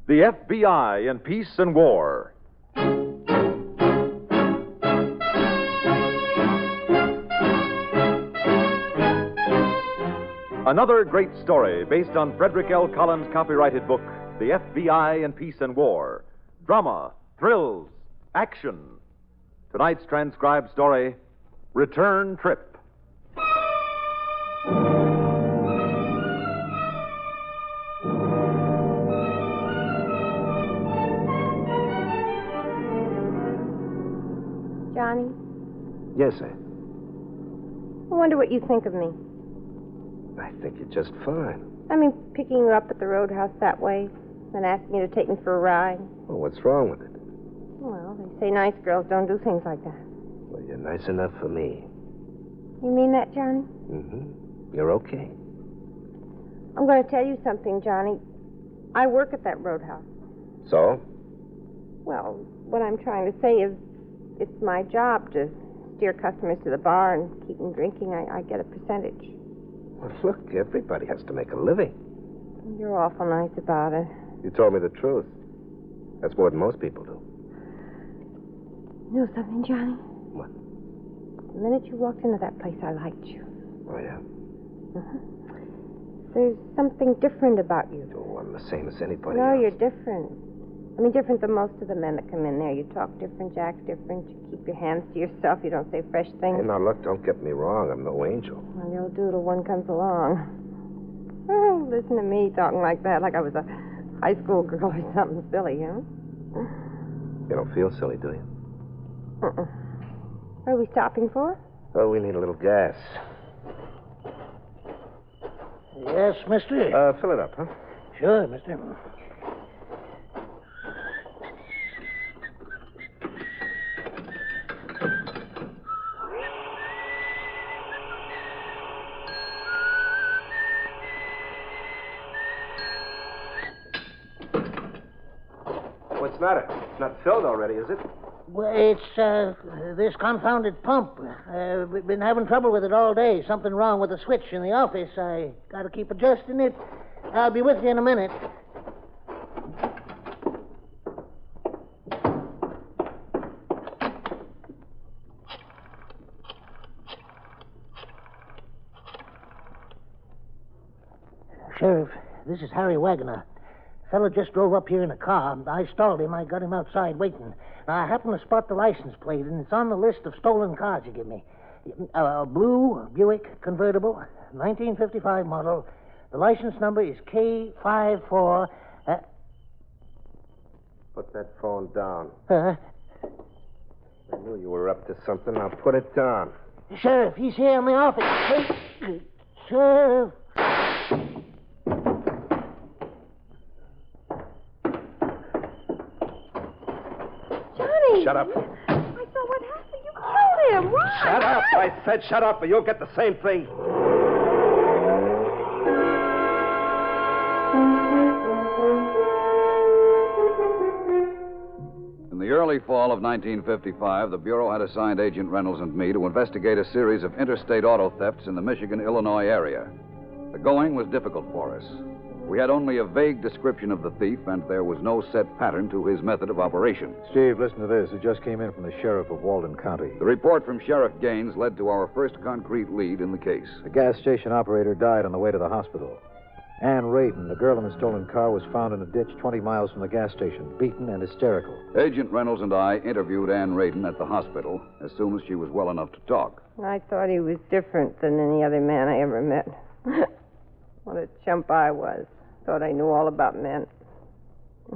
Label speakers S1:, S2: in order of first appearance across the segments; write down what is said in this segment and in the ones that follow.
S1: The FBI in Peace and War. Another great story based on Frederick L. Collins' copyrighted book, The FBI in Peace and War. Drama, thrills, action. Tonight's transcribed story, Return Trip.
S2: Johnny?
S3: Yes, sir.
S2: I wonder what you think of me.
S3: I think you're just fine.
S2: I mean, picking you up at the roadhouse that way, then asking you to take me for a ride.
S3: Well, what's wrong with it?
S2: Well, they say nice girls don't do things like that.
S3: Well, you're nice enough for me.
S2: You mean that, Johnny?
S3: Mm-hmm. You're okay.
S2: I'm going to tell you something, Johnny. I work at that roadhouse.
S3: So?
S2: Well, what I'm trying to say is it's my job to steer customers to the bar and keep them drinking. I get a percentage.
S3: Well, look, everybody has to make a living.
S2: You're awful nice about it.
S3: You told me the truth. That's more than most people do.
S2: You know something, Johnny?
S3: What?
S2: The minute you walked into that place, I liked you.
S3: Oh, yeah?
S2: There's something different about you.
S3: Oh, I'm the same as anybody
S2: No,
S3: else.
S2: you're different. I mean, different than most of the men that come in there. You talk different, Jack's different. You keep your hands to yourself. You don't say fresh things.
S3: Hey, now, look, don't get me wrong. I'm no angel.
S2: Well, you'll do till one comes along. Oh, listen to me talking like that, like I was a high school girl or something silly, huh?
S3: You don't feel silly, do you?
S2: Uh-uh. What are we stopping for?
S3: Oh, we need a little gas.
S4: Yes, mister?
S3: Fill it up, huh?
S4: Sure, mister.
S3: What's the matter? It's not filled already, is it?
S4: Well, it's, this confounded pump. We've been having trouble with it all day. Something wrong with the switch in the office. I gotta keep adjusting it. I'll be with you in a minute. Sheriff, this is Harry Wagoner. Fellow just drove up here in a car. I stalled him. I got him outside waiting. I happened to spot the license plate, and it's on the list of stolen cars you give me. A blue Buick convertible, 1955 model. The license number is K54.
S3: Put that phone down.
S4: I
S3: knew you were up to something. Now put it down.
S4: Sheriff, he's here in the office. Sheriff.
S3: Shut up.
S2: I saw what happened. You killed him. Why?
S3: Shut up. I said shut up, or you'll get the same thing.
S5: In the early fall of 1955, the Bureau had assigned Agent Reynolds and me to investigate a series of interstate auto thefts in the Michigan-Illinois area. The going was difficult for us. We had only a vague description of the thief, and there was no set pattern to his method of operation.
S6: Steve, listen to this. It just came in from the sheriff of Walden County.
S5: The report from Sheriff Gaines led to our first concrete lead in the case.
S6: The gas station operator died on the way to the hospital. Ann Radin, the girl in the stolen car, was found in a ditch 20 miles from the gas station, beaten and hysterical.
S5: Agent Reynolds and I interviewed Ann Radin at the hospital as soon as she was well enough to talk.
S2: I thought he was different than any other man I ever met. What a chump I was. Thought I knew all about men.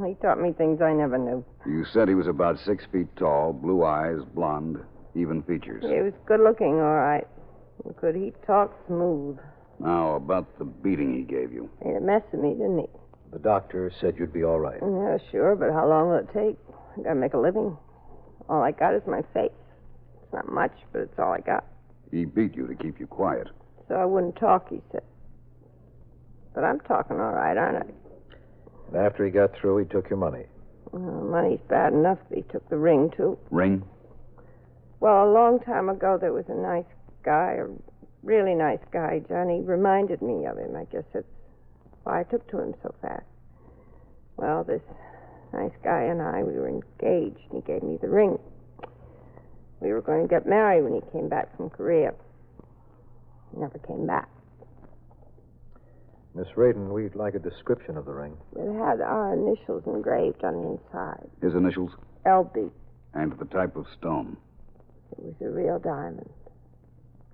S2: He taught me things I never knew.
S5: You said he was about 6 feet tall, blue eyes, blonde, even features.
S2: He was good looking, all right. Could he talk smooth?
S5: Now, about the beating he gave you.
S2: Made a mess of me, didn't he?
S6: The doctor said you'd be all right.
S2: Yeah, sure, but how long will it take? I gotta make a living. All I got is my face. It's not much, but it's all I got.
S5: He beat you to keep you quiet.
S2: So I wouldn't talk, he said. But I'm talking all right, aren't I?
S6: And after he got through, he took your money.
S2: Money's bad enough, but he took the ring, too.
S5: Ring?
S2: Well, a long time ago, there was a nice guy, a really nice guy. Johnny reminded me of him. I guess that's why I took to him so fast. Well, this nice guy and I, we were engaged, and he gave me the ring. We were going to get married when he came back from Korea. He never came back.
S6: Miss Radin, we'd like a description of the ring.
S2: It had our initials engraved on the inside.
S5: His initials?
S2: LB.
S5: And the type of stone.
S2: It was a real diamond.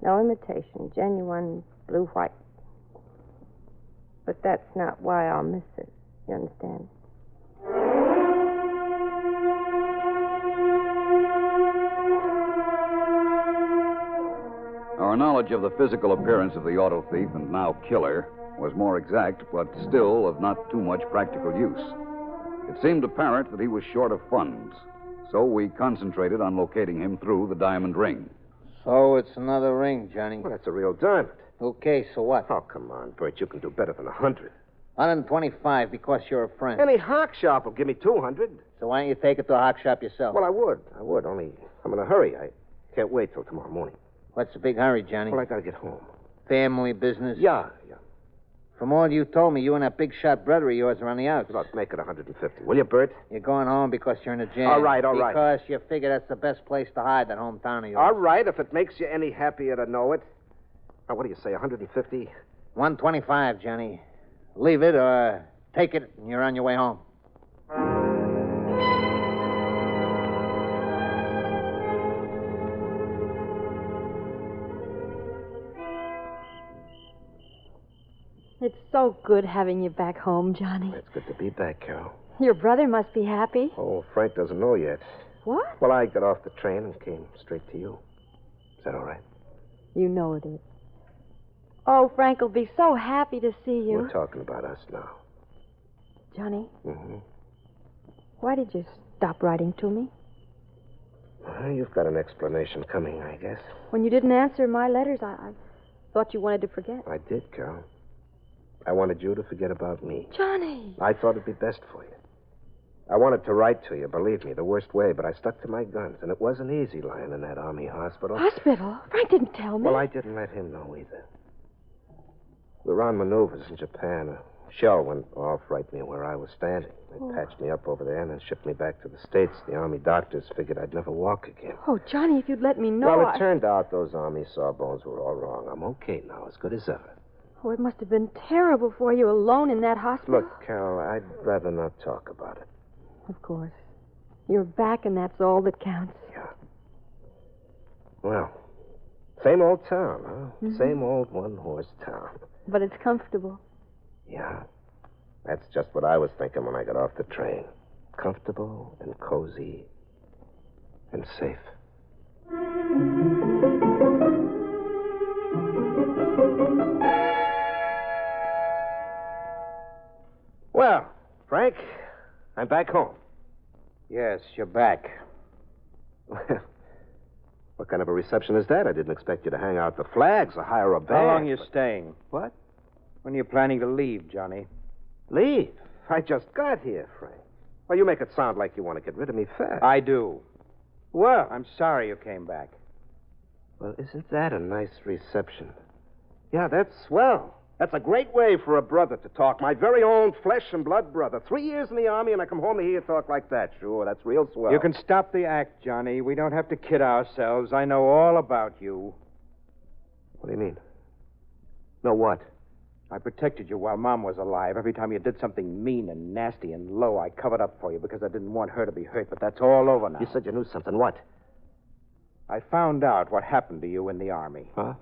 S2: No imitation, genuine blue-white. But that's not why I'll miss it. You understand?
S5: Our knowledge of the physical appearance of the auto thief and now killer was more exact, but still of not too much practical use. It seemed apparent that he was short of funds, so we concentrated on locating him through the diamond ring.
S4: So it's another ring, Johnny.
S3: Well, that's a real diamond.
S4: Okay, so what?
S3: Oh, come on, Bert. You can do better than 100.
S4: 125 because you're a friend.
S3: Any hock shop will give me 200.
S4: So why don't you take it to a hock shop yourself?
S3: Well, I would. Only I'm in a hurry. I can't wait till tomorrow morning.
S4: What's the big hurry, Johnny?
S3: Well, I gotta get home.
S4: Family business?
S3: Yeah.
S4: From all you told me, you and that big shot brother of yours are on the outs.
S3: Look, make it 150. Will you, Bert?
S4: You're going home because you're in a jam.
S3: All right.
S4: Because you figure that's the best place to hide, that hometown of yours.
S3: All right, if it makes you any happier to know it. Now, what do you say, 150?
S4: 125, Johnny. Leave it or take it and you're on your way home.
S7: It's so good having you back home, Johnny.
S3: It's good to be back, Carol.
S7: Your brother must be happy.
S3: Oh, Frank doesn't know yet.
S7: What?
S3: Well, I got off the train and came straight to you. Is that all right?
S7: You know it is. Oh, Frank will be so happy to see you.
S3: We're talking about us now.
S7: Johnny,
S3: Mm-hmm.
S7: why did you stop writing to me?
S3: Well, you've got an explanation coming, I guess.
S7: When you didn't answer my letters, I thought you wanted to forget.
S3: I did, Carol. I wanted you to forget about me.
S7: Johnny!
S3: I thought it'd be best for you. I wanted to write to you, believe me, the worst way, but I stuck to my guns, and it wasn't easy lying in that Army hospital.
S7: Hospital? Frank didn't tell me.
S3: Well, I didn't let him know either. We were on maneuvers in Japan. A shell went off right near where I was standing. They patched me up over there and then shipped me back to the States. The Army doctors figured I'd never walk again.
S7: Oh, Johnny, if you'd let me know.
S3: Well, it turned out those Army sawbones were all wrong. I'm okay now, as good as ever.
S7: Oh, it must have been terrible for you alone in that hospital.
S3: Look, Carol, I'd rather not talk about it.
S7: Of course. You're back, and that's all that counts.
S3: Yeah. Well, same old town, huh?
S7: Mm-hmm.
S3: Same old one-horse town.
S7: But it's comfortable.
S3: Yeah. That's just what I was thinking when I got off the train. Comfortable and cozy and safe. Well, Frank, I'm back home.
S4: Yes, you're back.
S3: What kind of a reception is that? I didn't expect you to hang out the flags or hire a band.
S8: How long you staying?
S3: What?
S8: When are you planning to leave, Johnny?
S3: Leave? I just got here, Frank. Well, you make it sound like you want to get rid of me fast.
S8: I do.
S3: Well,
S8: I'm sorry you came back.
S3: Well, isn't that a nice reception? Yeah, that's swell. That's a great way for a brother to talk. My very own flesh and blood brother. 3 years in the Army, and I come home to hear you talk like that. Sure, that's real swell.
S8: You can stop the act, Johnny. We don't have to kid ourselves. I know all about you.
S3: What do you mean? No, what?
S8: I protected you while Mom was alive. Every time you did something mean and nasty and low, I covered up for you because I didn't want her to be hurt. But that's all over now.
S3: You said you knew something. What?
S8: I found out what happened to you in the Army.
S3: Huh?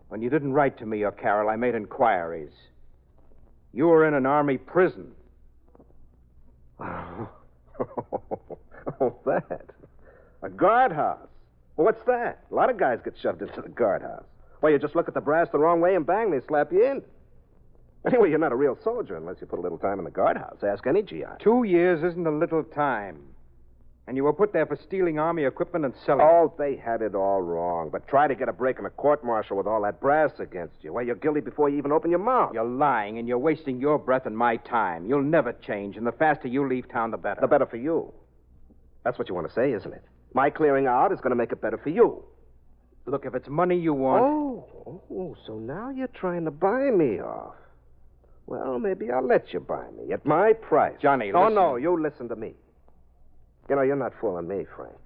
S8: When you didn't write to me or Carol, I made inquiries. You were in an Army prison.
S3: Oh, that. A guardhouse. Well, what's that? A lot of guys get shoved into the guardhouse. Well, you just look at the brass the wrong way and bang, they slap you in. Anyway, you're not a real soldier unless you put a little time in the guardhouse. Ask any GI.
S8: 2 years isn't a little time. And you were put there for stealing Army equipment and selling it.
S3: Oh, they had it all wrong. But try to get a break in a court-martial with all that brass against you. Well, you're guilty before you even open your mouth.
S8: You're lying, and you're wasting your breath and my time. You'll never change, and the faster you leave town, the better.
S3: The better for you. That's what you want to say, isn't it? My clearing out is going to make it better for you.
S8: Look, if it's money you want...
S3: Oh, so now you're trying to buy me off. Well, maybe I'll let you buy me at my price.
S8: Johnny,
S3: Oh,
S8: listen.
S3: no, you listen to me. You know, you're not fooling me, Frank.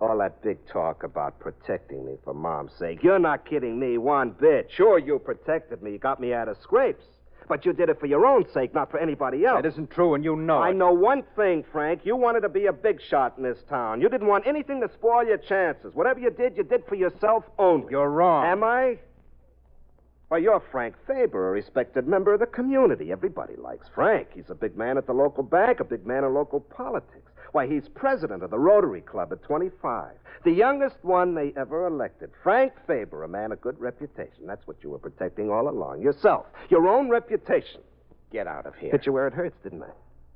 S3: All that big talk about protecting me for Mom's sake. You're not kidding me one bit. Sure, you protected me. You got me out of scrapes. But you did it for your own sake, not for anybody else.
S8: That isn't true, and you know
S3: I
S8: it.
S3: know one thing, Frank. You wanted to be a big shot in this town. You didn't want anything to spoil your chances. Whatever you did for yourself only.
S8: You're wrong.
S3: Am I? Why, you're Frank Faber, a respected member of the community. Everybody likes Frank. He's a big man at the local bank, a big man in local politics. Why, he's president of the Rotary Club at 25. The youngest one they ever elected. Frank Faber, a man of good reputation. That's what you were protecting all along. Yourself. Your own reputation.
S8: Get out of here.
S3: Hit you where it hurts, didn't I?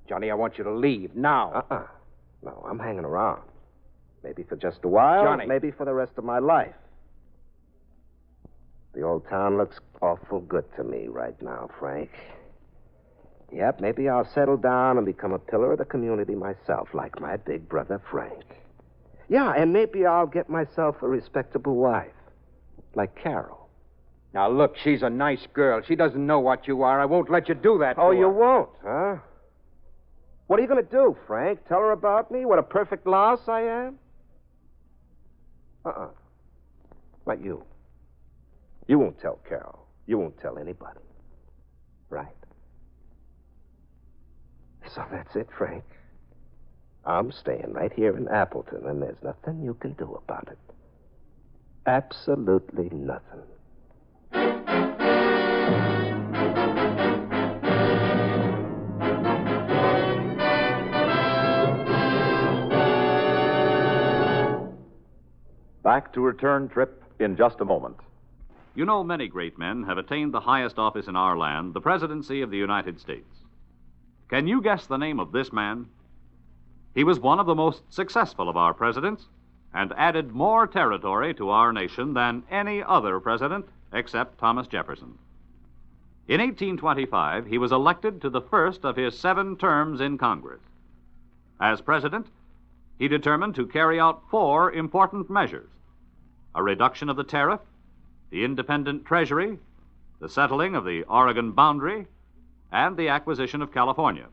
S8: Johnny, I want you to leave now.
S3: No, I'm hanging around. Maybe for just a while.
S8: Johnny.
S3: Maybe for the rest of my life. The old town looks awful good to me right now, Frank. Yep, maybe I'll settle down and become a pillar of the community myself, like my big brother Frank. Yeah, and maybe I'll get myself a respectable wife, like Carol.
S8: Now, look, she's a nice girl. She doesn't know what you are. I won't let you do that to
S3: Oh,
S8: her.
S3: you won't, huh? What are you going to do, Frank? Tell her about me? What a perfect louse I am? Not you. You won't tell Carol. You won't tell anybody. Right? So that's it, Frank. I'm staying right here in Appleton, and there's nothing you can do about it. Absolutely nothing.
S1: Back to Return Trip in just a moment.
S9: You know, many great men have attained the highest office in our land, the presidency of the United States. Can you guess the name of this man? He was one of the most successful of our presidents and added more territory to our nation than any other president except Thomas Jefferson. In 1825, he was elected to the first of his 7 terms in Congress. As president, he determined to carry out 4 important measures: a reduction of the tariff, the independent treasury, the settling of the Oregon boundary, and the acquisition of California.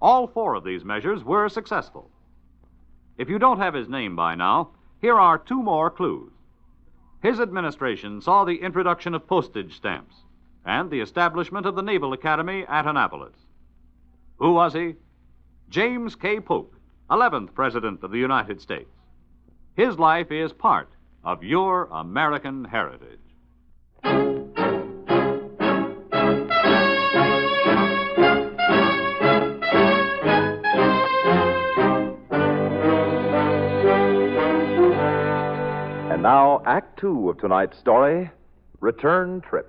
S9: All 4 of these measures were successful. If you don't have his name by now, here are 2 more clues. His administration saw the introduction of postage stamps and the establishment of the Naval Academy at Annapolis. Who was he? James K. Polk, 11th President of the United States. His life is part of your American heritage.
S1: And now, Act 2 of tonight's story, Return Trip.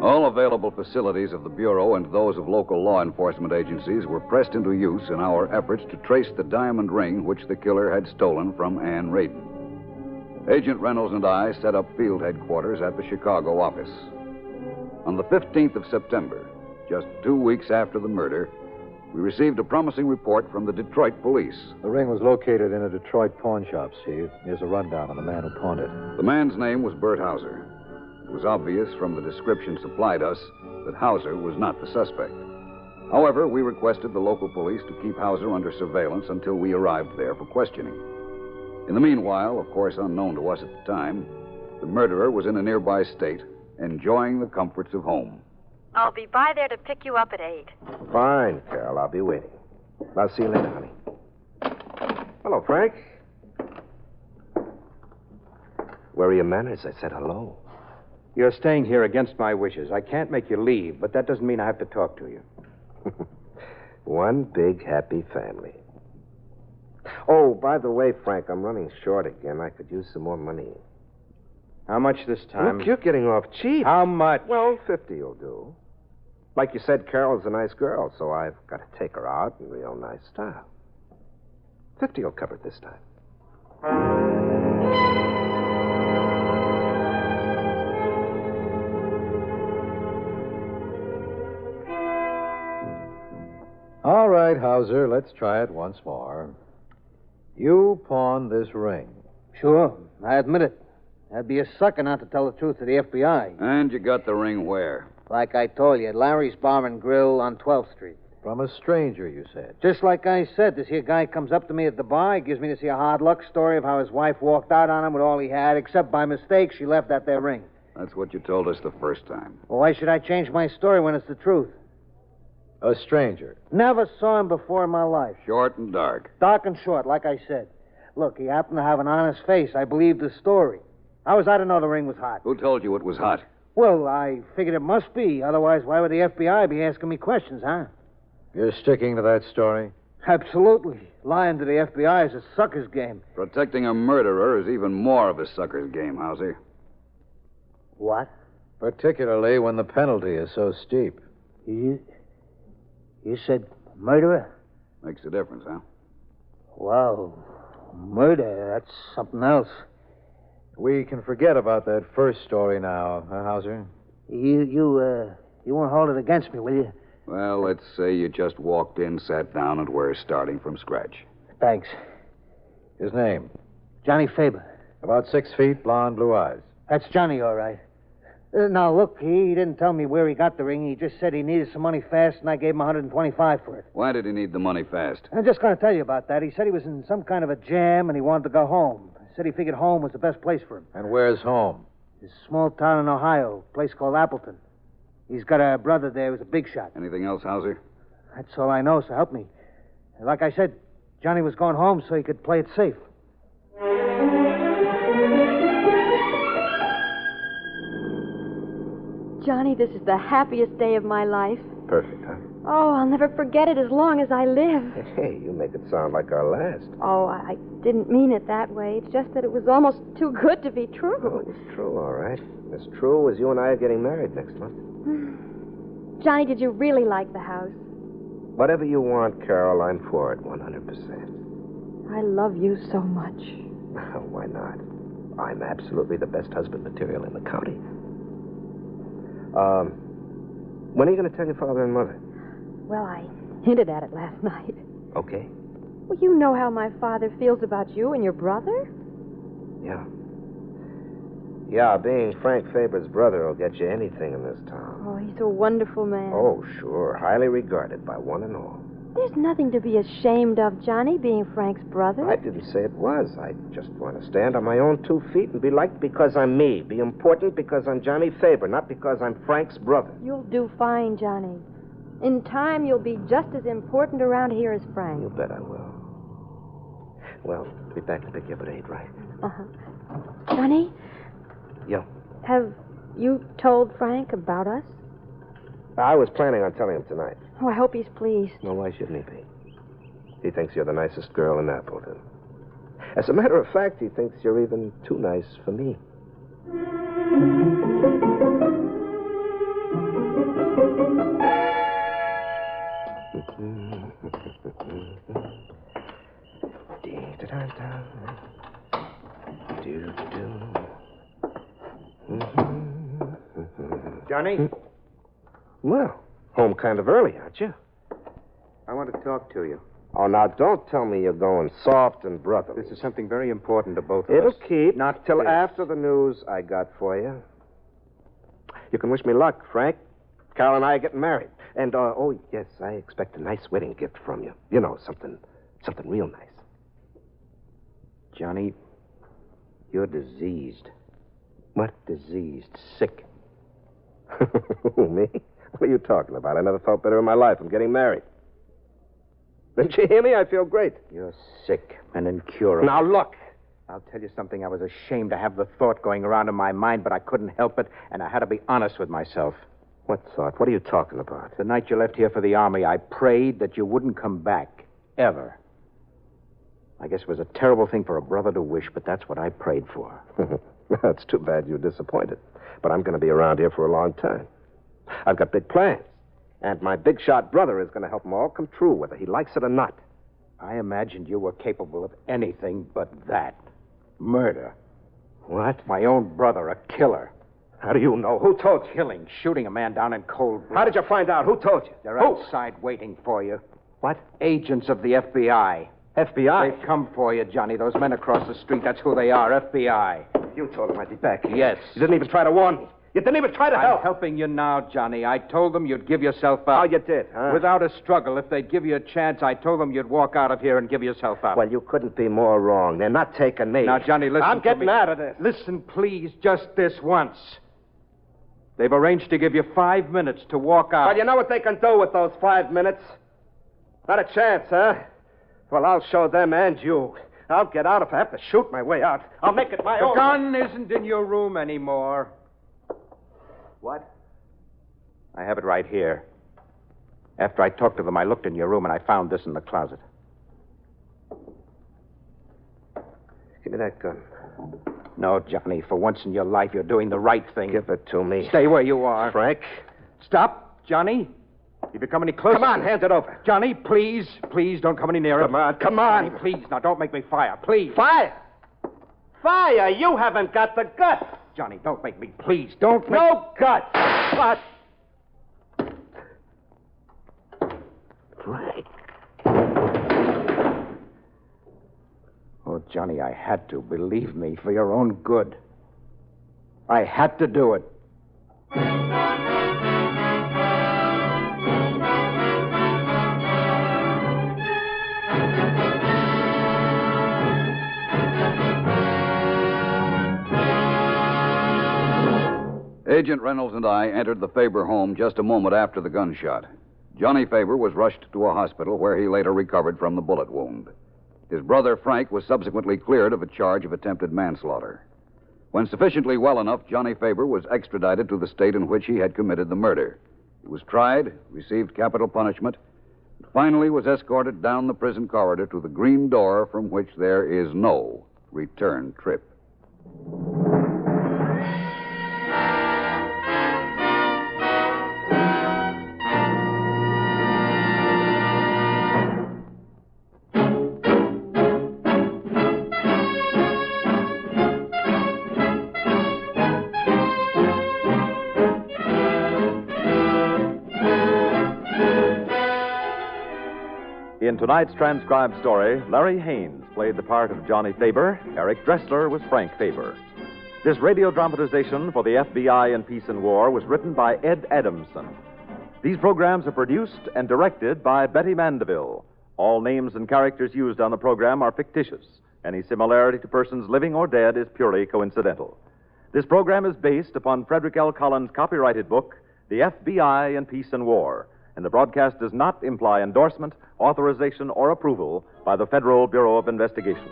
S5: All available facilities of the Bureau and those of local law enforcement agencies were pressed into use in our efforts to trace the diamond ring which the killer had stolen from Ann Radin. Agent Reynolds and I set up field headquarters at the Chicago office. On the 15th of September, just 2 weeks after the murder, we received a promising report from the Detroit police.
S6: The ring was located in a Detroit pawn shop, Steve. Here's a rundown on the man who pawned it.
S5: The man's name was Bert Hauser. It was obvious from the description supplied us that Hauser was not the suspect. However, we requested the local police to keep Hauser under surveillance until we arrived there for questioning. In the meanwhile, of course unknown to us at the time, the murderer was in a nearby state, enjoying the comforts of home.
S10: I'll be by there to pick you up at 8.
S3: Fine, Carol. I'll be waiting. I'll see you later, honey. Hello, Frank. Where are your manners? I said hello.
S8: You're staying here against my wishes. I can't make you leave, but that doesn't mean I have to talk to you.
S3: One big happy family. Oh, by the way, Frank, I'm running short again. I could use some more money.
S8: How much this time?
S3: Look, you're getting off cheap.
S8: How much?
S3: Well, 50 will do. Like you said, Carol's a nice girl, so I've got to take her out in real nice style. 50 will cover it this time.
S6: All right, right, Hauser, let's try it once more. You pawned this ring.
S11: Sure, I admit it. I'd be a sucker not to tell the truth to the FBI.
S5: And you got the ring where?
S11: Like I told you, at Larry's Bar and Grill on 12th Street.
S6: From a stranger, you said.
S11: Just like I said, this here guy comes up to me at the bar. He gives me this here hard luck story of how his wife walked out on him with all he had, except by mistake she left that there ring.
S5: That's what you told us the first time.
S11: Well, why should I change my story when it's the truth?
S6: A stranger.
S11: Never saw him before in my life.
S5: Short and dark.
S11: Dark and short, like I said. Look, he happened to have an honest face. I believed the story. How was I to know the ring was hot?
S5: Who told you it was hot?
S11: Well, I figured it must be. Otherwise, why would the FBI be asking me questions, huh?
S6: You're sticking to that story?
S11: Absolutely. Lying to the FBI is a sucker's game.
S5: Protecting a murderer is even more of a sucker's game, Hauser.
S11: What?
S6: Particularly when the penalty is so steep.
S11: You said murderer?
S5: Makes a difference, huh?
S11: Wow. Murder, that's something else.
S6: We can forget about that first story now, huh, Hauser?
S11: You won't hold it against me, will you?
S5: Well, let's say you just walked in, sat down, and we're starting from scratch.
S11: Thanks.
S6: His name?
S11: Johnny Faber.
S6: About 6 feet, blonde, blue eyes.
S11: That's Johnny, all right. Now, look, he didn't tell me where he got the ring. He just said he needed some money fast, and I gave him $125 for it.
S5: Why did he need the money fast?
S11: I'm just going to tell you about that. He said he was in some kind of a jam, and he wanted to go home. He said he figured home was the best place for him.
S6: And where's home?
S11: This small town in Ohio, a place called Appleton. He's got a brother there who's a big shot.
S5: Anything else, Hauser?
S11: That's all I know, so help me. Like I said, Johnny was going home so he could play it safe.
S7: Johnny, this is the happiest day of my life.
S3: Perfect, huh?
S7: Oh, I'll never forget it as long as I live.
S3: Hey, you make it sound like our last.
S7: Oh, I didn't mean it that way. It's just that it was almost too good to be
S3: Oh,
S7: true.
S3: it was true, all right. As true as you and I are getting married next month.
S7: Johnny, did you really like the house?
S3: Whatever you want, Carol, I'm for it 100%.
S7: I love you so much.
S3: Why not? I'm absolutely the best husband material in the county. When are you going to tell your father and mother?
S7: Well, I hinted at it last night.
S3: Okay.
S7: Well, you know how my father feels about you and your brother.
S3: Yeah. Yeah, being Frank Faber's brother will get you anything in this town.
S7: Oh, he's a wonderful man.
S3: Oh, sure. Highly regarded by one and all.
S7: There's nothing to be ashamed of, Johnny, being Frank's brother.
S3: I didn't say it was. I just want to stand on my own 2 feet and be liked because I'm me. Be important because I'm Johnny Faber, not because I'm Frank's brother.
S7: You'll do fine, Johnny. In time, you'll be just as important around here as Frank.
S3: You bet I will. Well, I'll be back to pick you up at 8, right?
S7: Uh-huh. Johnny?
S3: Yeah.
S7: Have you told Frank about us?
S3: I was planning on telling him tonight.
S7: Oh, I hope he's pleased.
S3: Well, why shouldn't he be? He thinks you're the nicest girl in Appleton. As a matter of fact, he thinks you're even too nice for me.
S8: Johnny?
S3: Well, home kind of early, aren't you?
S8: I want to talk to you.
S3: Oh, now, don't tell me you're going soft and brotherly.
S8: This is something very important to both of
S3: It'll
S8: us.
S3: keep
S8: Not
S3: till
S8: this.
S3: after the news I got for you. You can wish me luck, Frank. Carol and I are getting married. And, oh, yes, I expect a nice wedding gift from you. You know, something real nice.
S8: Johnny, you're diseased.
S3: What? Diseased? Sick? Who, me? What are you talking about? I never felt better in my life. I'm getting married. Didn't you hear me? I feel great.
S8: You're sick and incurable.
S3: Now, look.
S8: I'll tell you something. I was ashamed to have the thought going around in my mind, but I couldn't help it, and I had to be honest with myself.
S3: What thought? What are you talking about?
S8: The night you left here for the Army, I prayed that you wouldn't come back. Ever. I guess it was a terrible thing for a brother to wish, but that's what I prayed for.
S3: That's too bad you're disappointed. But I'm going to be around here for a long time. I've got big plans. And my big shot brother is going to help them all come true, whether he likes it or not.
S8: I imagined you were capable of anything but that. Murder.
S3: What?
S8: My own brother, a killer.
S3: How do you know? Who told you?
S8: Killing, shooting a man down in cold blood.
S3: How did you find out? Who told you?
S8: They're
S3: Who?
S8: outside waiting for you.
S3: What?
S8: Agents of the FBI.
S3: FBI?
S8: They've come for you, Johnny. Those men across the street, that's who they are, FBI.
S3: You told them I'd be back.
S8: Yes.
S3: You didn't even try to warn me. You didn't even try to help.
S8: I'm helping you now, Johnny. I told them you'd give yourself up.
S3: Oh, you did, huh?
S8: Without a struggle. If they'd give you a chance, I told them you'd walk out of here and give yourself up.
S3: Well, you couldn't be more wrong. They're not taking me.
S8: Now, Johnny, listen
S3: I'm
S8: to
S3: getting
S8: me.
S3: out of this.
S8: Listen, please, just this once. They've arranged to give you 5 minutes to walk out.
S3: Well, you know what they can do with those 5 minutes? Not a chance, huh? Well, I'll show them and you. I'll get out if I have to shoot my way out. I'll make it my own.
S8: The gun isn't in your room anymore. What? I have it right here. After I talked to them, I looked in your room and I found this in the closet.
S3: Give me that gun.
S8: No, Johnny, for once in your life, you're doing the right thing.
S3: Give it to me.
S8: Stay where you are.
S3: Frank?
S8: Stop, Johnny. If you come any closer...
S3: Come on, hand it over.
S8: Johnny, please, please don't come any nearer.
S3: Come on.
S8: Johnny, please, now don't make me fire, please.
S3: Fire? Fire? You haven't got the guts.
S8: Johnny, don't make me, please, don't make...
S3: No guts. But... Frank.
S8: Oh, Johnny, I had to, believe me, for your own good. I had to do it.
S5: Agent Reynolds and I entered the Faber home just a moment after the gunshot. Johnny Faber was rushed to a hospital where he later recovered from the bullet wound. His brother Frank was subsequently cleared of a charge of attempted manslaughter. When sufficiently well enough, Johnny Faber was extradited to the state in which he had committed the murder. He was tried, received capital punishment, and finally was escorted down the prison corridor to the green door from which there is no return trip.
S1: In tonight's transcribed story, Larry Haynes played the part of Johnny Faber. Eric Dressler was Frank Faber. This radio dramatization for the FBI in Peace and War was written by Ed Adamson. These programs are produced and directed by Betty Mandeville. All names and characters used on the program are fictitious. Any similarity to persons living or dead is purely coincidental. This program is based upon Frederick L. Collins' copyrighted book, The FBI in Peace and War, and the broadcast does not imply endorsement, authorization, or approval by the Federal Bureau of Investigation.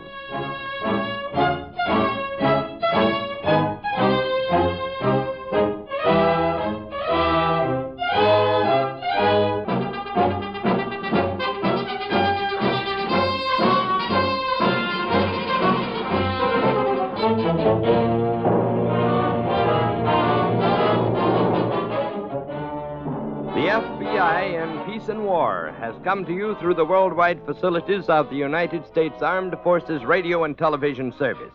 S12: The FBI in Peace and War has come to you through the worldwide facilities of the United States Armed Forces Radio and Television Service.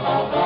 S13: Thank you.